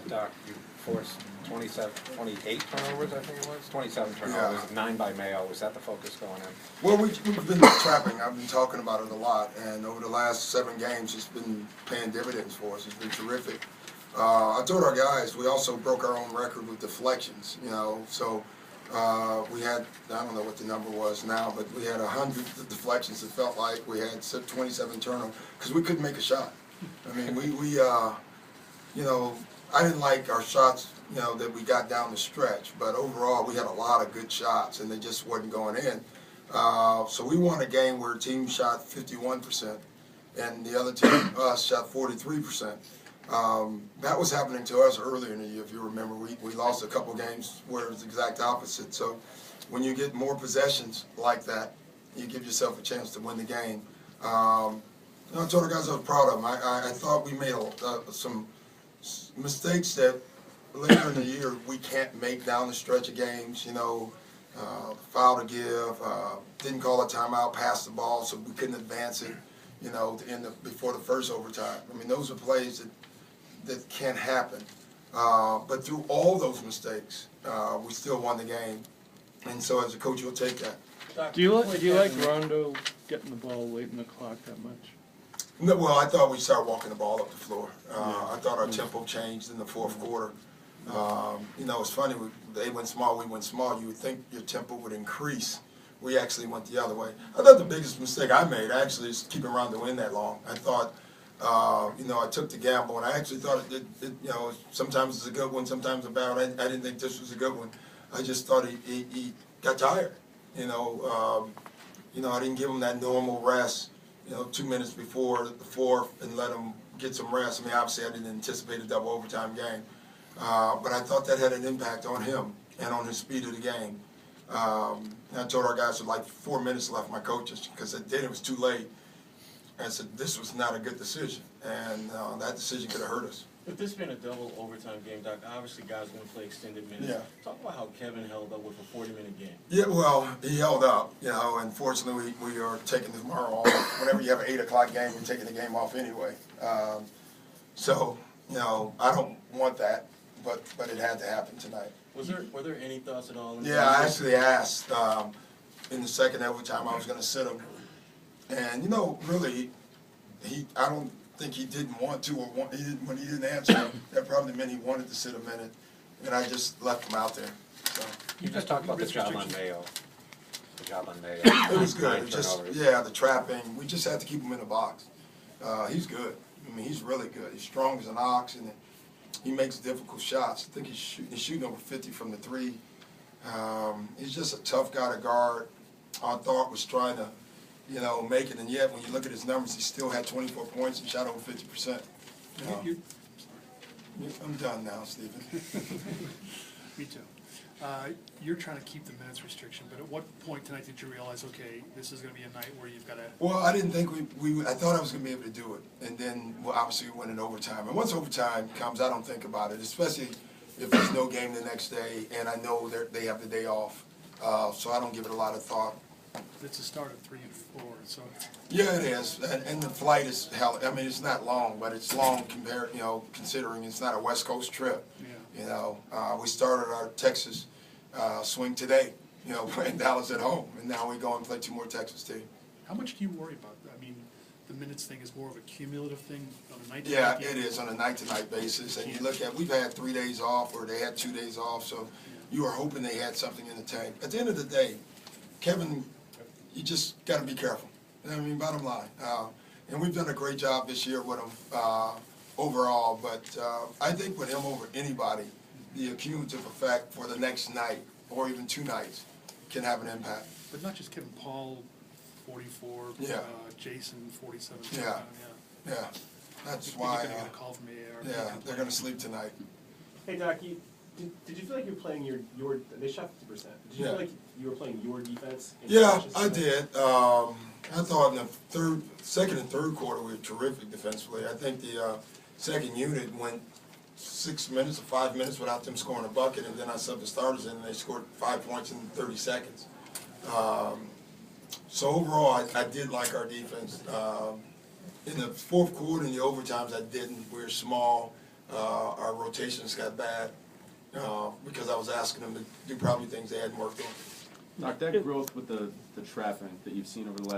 Doc, you forced 28 turnovers, I think it was? 27 turnovers, Yeah. 9 by Mayo. Was that the focus going in? Well, we've been trapping. I've been talking about it a lot, and over the last 7 games, it's been paying dividends for us. It's been terrific. I told our guys we also broke our own record with deflections. So we had, I don't know what the number was now, but we had 100 deflections. It felt like we had 27 turnovers because we couldn't make a shot. I mean, I didn't like our shots, that we got down the stretch, but overall we had a lot of good shots and they just wasn't going in. So we won a game where a team shot 51% and the other team, us, shot 43%. That was happening to us earlier in the year, if you remember. We lost a couple games where it was the exact opposite. So when you get more possessions like that, you give yourself a chance to win the game. I told the guys I was proud of them. I thought we made some mistakes that later in the year we can't make down the stretch of games. Foul to give, didn't call a timeout, passed the ball, so we couldn't advance it. Before the first overtime. I mean, those are plays that can't happen. But through all those mistakes, we still won the game. And so as a coach, you'll take that. Do you like Rondo getting the ball late in the clock that much? No, well, I thought we started walking the ball up the floor. I thought our tempo changed in the fourth quarter. It's funny, they went small, we went small. You would think your tempo would increase. We actually went the other way. I thought the biggest mistake I made actually is keeping Rondo in that long. I thought, I took the gamble, and I actually thought sometimes it's a good one, sometimes a bad one. I didn't think this was a good one. I just thought he got tired. I didn't give him that normal rest, 2 minutes before the fourth and let him get some rest. I mean, obviously I didn't anticipate a double overtime game. But I thought that had an impact on him and on his speed of the game. I told our guys with like 4 minutes left, my coaches, because then it was too late. I said, this was not a good decision, and that decision could have hurt us. With this being a double overtime game, Doc, obviously guys going to play extended minutes. Yeah. Talk about how Kevin held up with a 40-minute game. Yeah, well, he held up, Unfortunately, we are taking tomorrow off. Whenever you have an 8 o'clock game, you're taking the game off anyway. So, I don't want that, but it had to happen tonight. Were there any thoughts at all? Yeah, I actually asked in the second overtime I was going to sit him, and really, I don't think he didn't want to, or when he didn't answer, that probably meant he wanted to sit a minute, and I just left him out there. So. You just talked about the job on Mayo. It was good. The trapping. We just had to keep him in the box. He's good. I mean, he's really good. He's strong as an ox, and he makes difficult shots. I think he's shooting over 50 from the 3. He's just a tough guy to guard. Our thought was trying to, make it, and yet when you look at his numbers, he still had 24 points and shot over 50%. I'm done now, Stephen. Me too. You're trying to keep the minutes restriction, but at what point tonight did you realize, okay, this is going to be a night where you've got to... Well, I didn't think I thought I was going to be able to do it. And then, obviously, we went in overtime. And once overtime comes, I don't think about it, especially if there's no game the next day and I know they have the day off. So I don't give it a lot of thought. It's a start of 3 and 4, so... Yeah, it is. And the flight is hell. I mean, it's not long, but it's long considering it's not a West Coast trip. Yeah. We started our Texas swing today, playing Dallas at home, and now we go and play 2 more Texas teams. How much do you worry about? I mean, the minutes thing is more of a cumulative thing on a night-to-night Yeah, game? it is on a night-to-night basis, and you look at, we've had 3 days off, or they had 2 days off, so you are hoping they had something in the tank. At the end of the day, Kevin, you just got to be careful. I mean, bottom line. And we've done a great job this year with him overall, but I think with him over anybody, the accumulative effect for the next night, or even 2 nights, can have an impact. But not just Kevin, Paul, 44, Yeah. Jason, 47. Yeah. Yeah, that's You're why. going to get a call from AAR. Yeah, they're going to sleep tonight. Hey Doc, did you feel like you were playing your they shot 50%. Did you feel like you were playing your defense? Yeah, I did. I thought in the second and third quarter we were terrific defensively. I think the second unit went 6 minutes or 5 minutes without them scoring a bucket, and then I subbed the starters in and they scored 5 points in 30 seconds. So overall, I did like our defense. In the fourth quarter, in the overtimes, I didn't. We were small. Our rotations got bad, because I was asking them to do probably things they hadn't worked on. Doc, that growth with the traffic that you've seen over the last